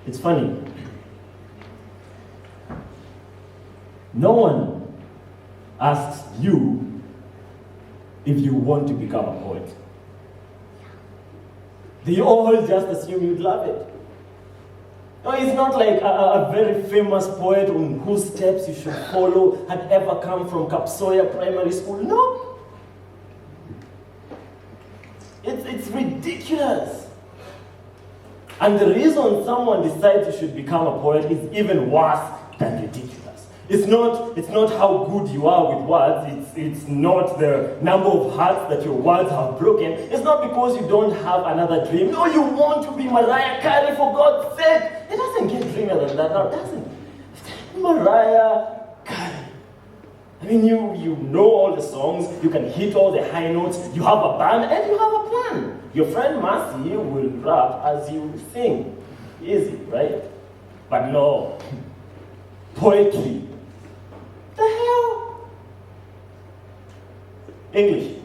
It's funny. No one asks you if you want to become a poet. They all just assume you'd love it. No, it's not like a very famous poet on whose steps you should follow had ever come from Kapsoya Primary School. No. It's ridiculous. And the reason someone decides you should become a poet is even worse than ridiculous. It's not how good you are with words. It's not the number of hearts that your words have broken. It's not because you don't have another dream. No, you want to be Mariah Carey, for God's sake. It doesn't get dreamier than that. No, it doesn't. Mariah Carey. I mean, you know all the songs. You can hit all the high notes. You have a band and you have a plan. Your friend Mercy will rap as you sing. Easy, right? But no. Poetry. The hell? English.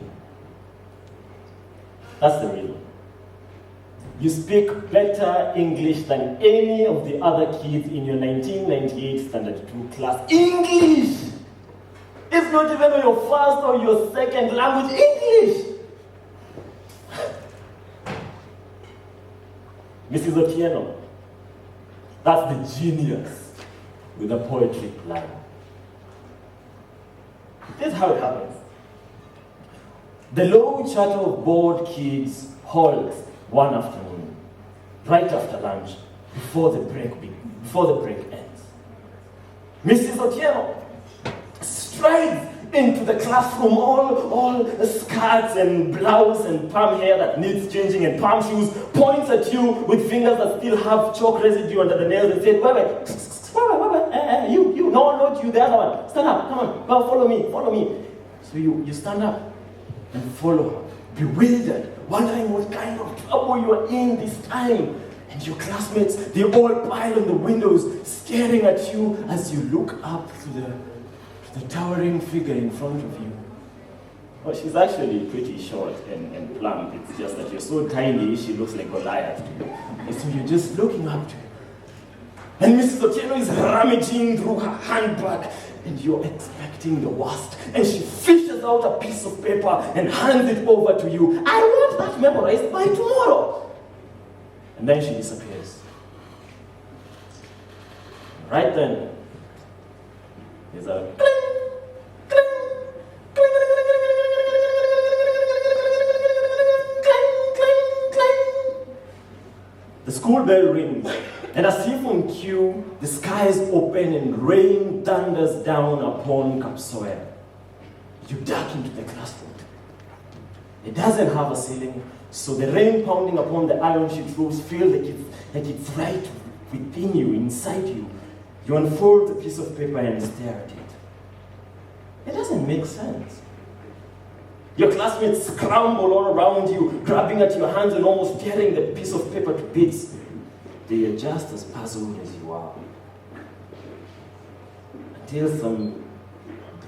That's the reason. You speak better English than any of the other kids in your 1998 Standard 2 class. English! It's not even your first or your second language. English! Mrs. Otieno. That's the genius with a poetry plan. This is how it happens. The low chatter of bored kids halts one afternoon, right after lunch, before the break ends. Mrs. Otieno strides into the classroom, all skirts and blouse and palm hair that needs changing and palm shoes, points at you with fingers that still have chalk residue under the nails and says, wait, you, no, not you, the other one. Stand up, come on, come follow me. So you stand up and follow her, bewildered, wondering what kind of trouble you are in this time. And your classmates, they all pile on the windows, staring at you as you look up to the towering figure in front of you. Well, she's actually pretty short and plump. It's just that you're so tiny, she looks like Goliath to you. And so you're just looking up to her. And Mrs. Otieno is rummaging through her handbag, and you're expecting the worst. And she fishes out a piece of paper and hands it over to you. I want that memorized by tomorrow. And then she disappears. Right then, there's a cling, cling, cling, cling, cling. The school bell rings, and as if on cue, the skies open and rain thunders down upon Kapsoya. You duck into the classroom. It doesn't have a ceiling, so the rain pounding upon the iron sheet roofs feels like it's right within you, inside you. You unfold the piece of paper and stare at it. It doesn't make sense. Your classmates scramble all around you, grabbing at your hands and almost tearing the piece of paper to bits. They are just as puzzled as you are. Until some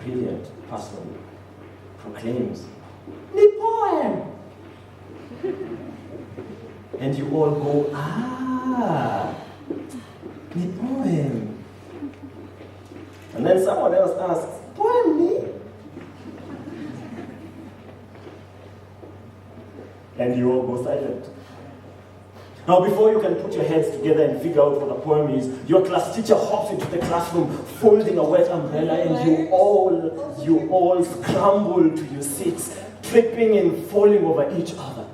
brilliant person proclaims, "The poem!" And you all go, "Ah, the poem." And then someone else asks, "Poem me?" And you all go silent. Now, before you can put your heads together and figure out what a poem is, your class teacher hops into the classroom, folding a wet umbrella, and you all scramble to your seats, tripping and falling over each other.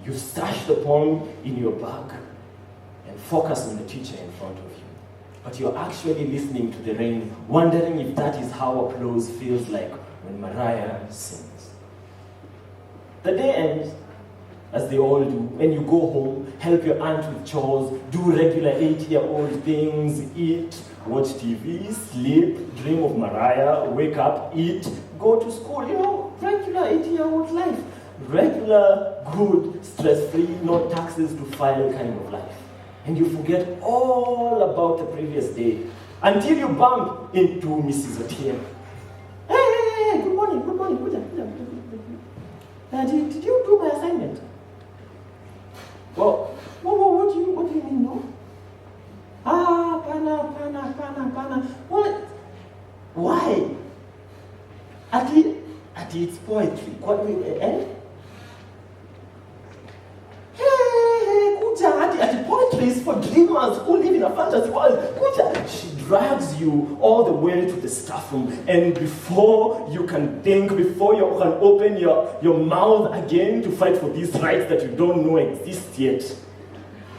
You stash the poem in your bag and focus on the teacher in front of you. But you're actually listening to the rain, wondering if that is how applause feels like when Mariah sings. The day ends, as they all do, and you go home, help your aunt with chores, do regular 8-year-old things, eat, watch TV, sleep, dream of Mariah, wake up, eat, go to school, regular 8-year-old life. Regular, good, stress-free, no taxes to file kind of life. And you forget all about the previous day until you bump into Mrs. Otieno. Hey, good morning. It's poetry. Eh? Hey, Kuja, poetry is for dreamers who live in a fantasy world. Kuja, she drags you all the way to the staff room, and before you can think, before you can open your mouth again to fight for these rights that you don't know exist yet,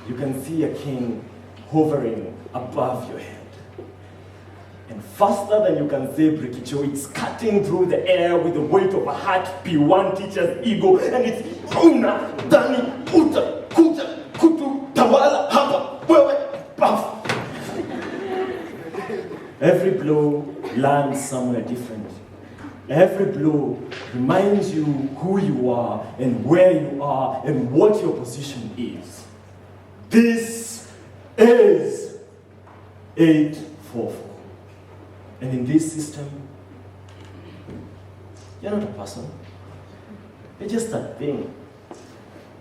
you can see a king hovering above your head. And faster than you can say Brikicho, it's cutting through the air with the weight of a heart P1 teacher's ego, and it's Una, Dani, Uta, Kuta, Kutu, Tawala, Hapa, Wewe, Puff. Every blow lands somewhere different. Every blow reminds you who you are and where you are and what your position is. This is 844. And in this system, you're not a person. You're just a thing.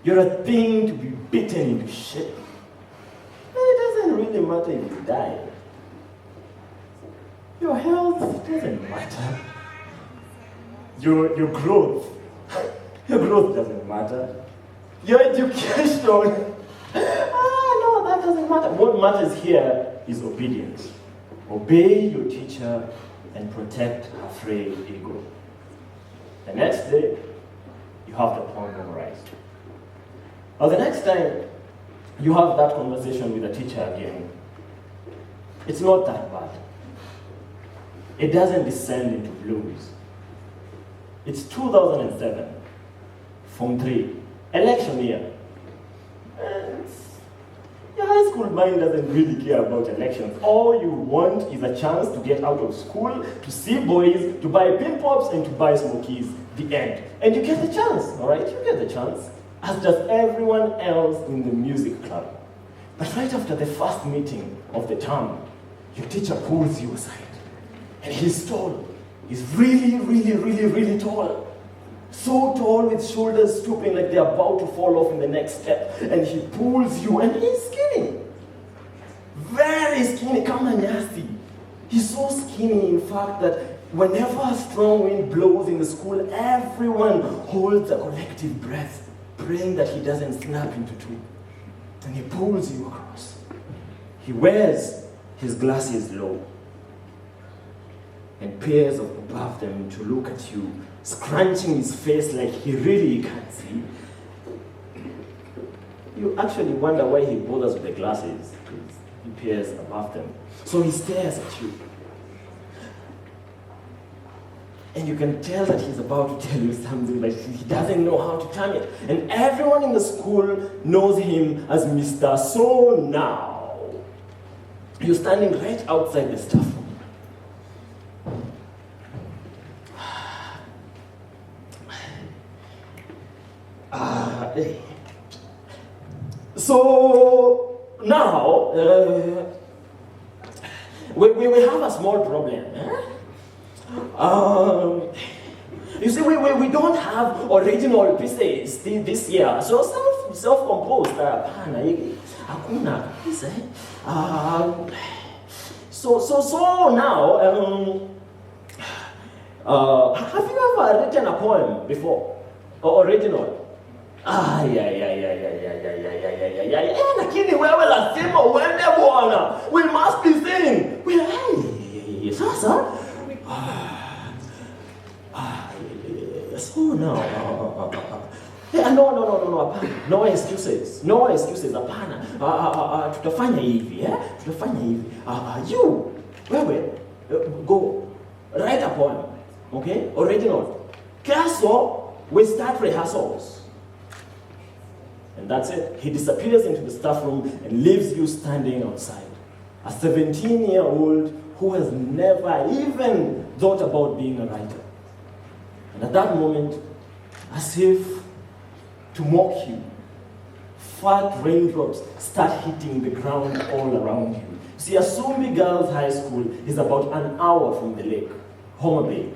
You're a thing to be beaten into shape. It doesn't really matter if you die. Your health doesn't matter. Your growth. Your growth doesn't matter. Your education. No, that doesn't matter. What matters here is obedience. Obey your teacher and protect her frail ego. The next day, you have the poem memorized. Or the next time you have that conversation with the teacher again, it's not that bad. It doesn't descend into blues. It's 2007, Form 3, election year. And your high school mind doesn't really care about elections. All you want is a chance to get out of school, to see boys, to buy pin pops, and to buy smokies. The end. And you get the chance, all right? You get the chance, as does everyone else in the music club. But right after the first meeting of the term, your teacher pulls you aside. And he's tall. He's really, really, really, really tall. So tall with shoulders stooping like they're about to fall off in the next step. And he pulls you, and he's skinny. Very skinny, kind of nasty. He's so skinny, in fact, that whenever a strong wind blows in the school, everyone holds a collective breath, praying that he doesn't snap into two. And he pulls you across. He wears his glasses low and peers up above them to look at you, scrunching his face like he really can't see. You actually wonder why he bothers with the glasses, because he peers above them. So he stares at you. And you can tell that he's about to tell you something, but he doesn't know how to turn it. And everyone in the school knows him as Mr. So Now. You're standing right outside the staff room. So now, we have a small problem. You see, we don't have original pieces this year, so self-composed. So now, have you ever written a poem before? Or original? Lakini wewe lazima uende bwana. We must be singing. Sasa. So now. No, no excuses. No excuses, hapana. Tutafanya hivi, Tutafanya hivi. You, wewe, go write a poem, okay? Original. Kesho, we start rehearsals. And that's it. He disappears into the staff room and leaves you standing outside. A 17-year-old who has never even thought about being a writer. And at that moment, as if to mock you, fat raindrops start hitting the ground all around you. See, Asumbi Girls High School is about an hour from the lake, Homer Bay.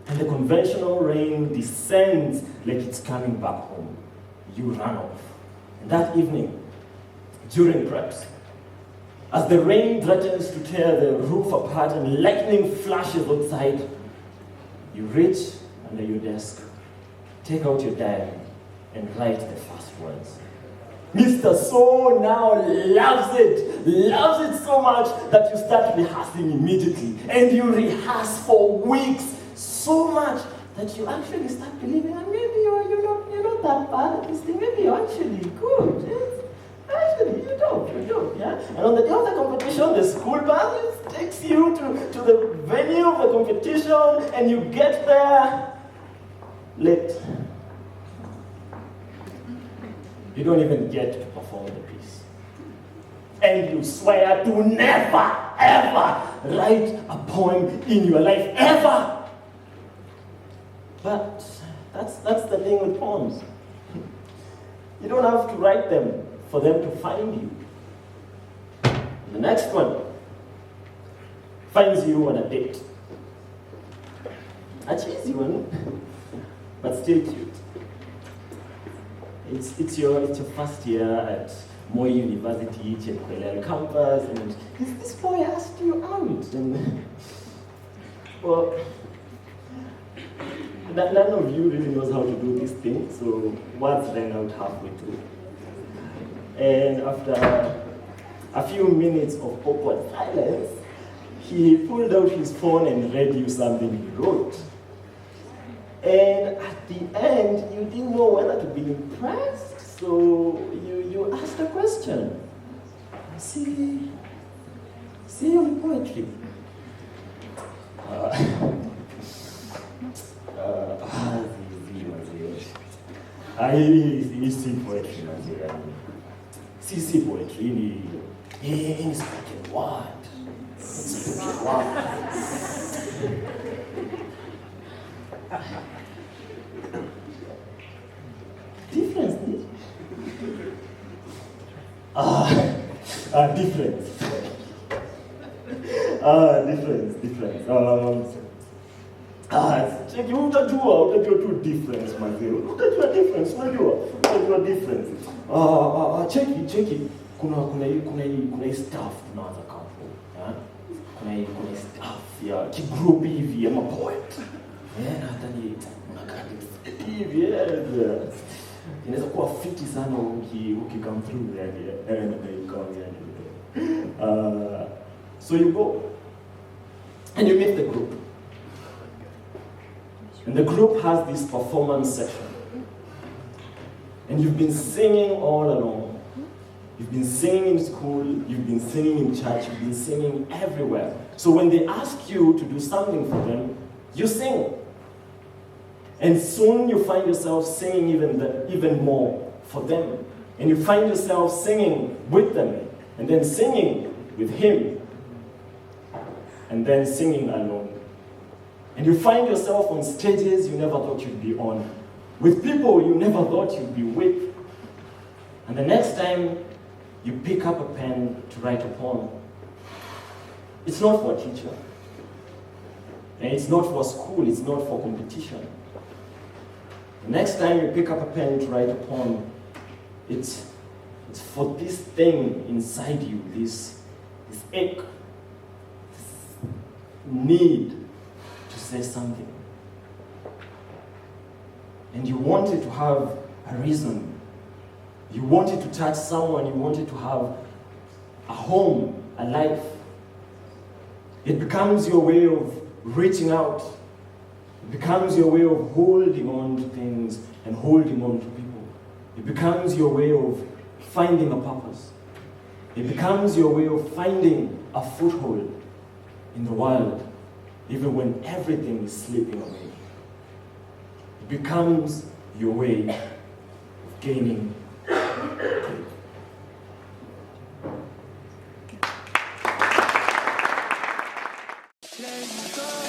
And the conventional rain descends like it's coming back home. You run off. And that evening, during preps, as the rain threatens to tear the roof apart and lightning flashes outside, You reach under your desk, take out your diary, and write the first words. Mr. So now loves it so much that you start rehearsing immediately. And you rehearse for weeks so much that you actually start believing, and maybe you're not that bad at this thing, maybe you're actually good. Yes? Actually, you're dope, yeah? And on the day of the competition, the school bus takes you to the venue of the competition, and you get there late. You don't even get to perform the piece. And you swear to never, ever write a poem in your life, ever. But that's the thing with poems. You don't have to write them for them to find you. The next one finds you on a date. A cheesy one, but still cute. It's your first year at Moi University, Chekwelel campus, and this boy asked you out, and well, none of you really knows how to do this thing, so words ran out halfway through. And after a few minutes of awkward silence, he pulled out his phone and read you something he wrote. And at the end, you didn't know whether to be impressed, so you asked a question. See your poetry. See poetry. See poetry in spoken word. Spoken word. Difference, difference. Check, utajua tu difference, mazee. Utajua difference, unajua difference. Cheki. Kuna hii staff tunaanza kapo. Kuna hii staff ya kigroup hivi ya mapoet. Na hata ni unakaa hivi, inaweza kuwa fiti sana ukikam through yani. So you go and you meet the group. And the group has this performance section. And you've been singing all along. You've been singing in school, you've been singing in church, you've been singing everywhere. So when they ask you to do something for them, you sing. And soon you find yourself singing even more for them. And you find yourself singing with them, and then singing with him, and then singing alone. And you find yourself on stages you never thought you'd be on, with people you never thought you'd be with. And the next time you pick up a pen to write a poem, it's not for a teacher. And it's not for school, it's not for competition. The next time you pick up a pen to write a poem, it's for this thing inside you, this ache, this need to say something. And you wanted to have a reason. You wanted to touch someone, you wanted to have a home, a life. It becomes your way of reaching out. It becomes your way of holding on to things and holding on to people. It becomes your way of finding a purpose. It becomes your way of finding a foothold in the world, even when everything is slipping away. It becomes your way of gaining. Let's go.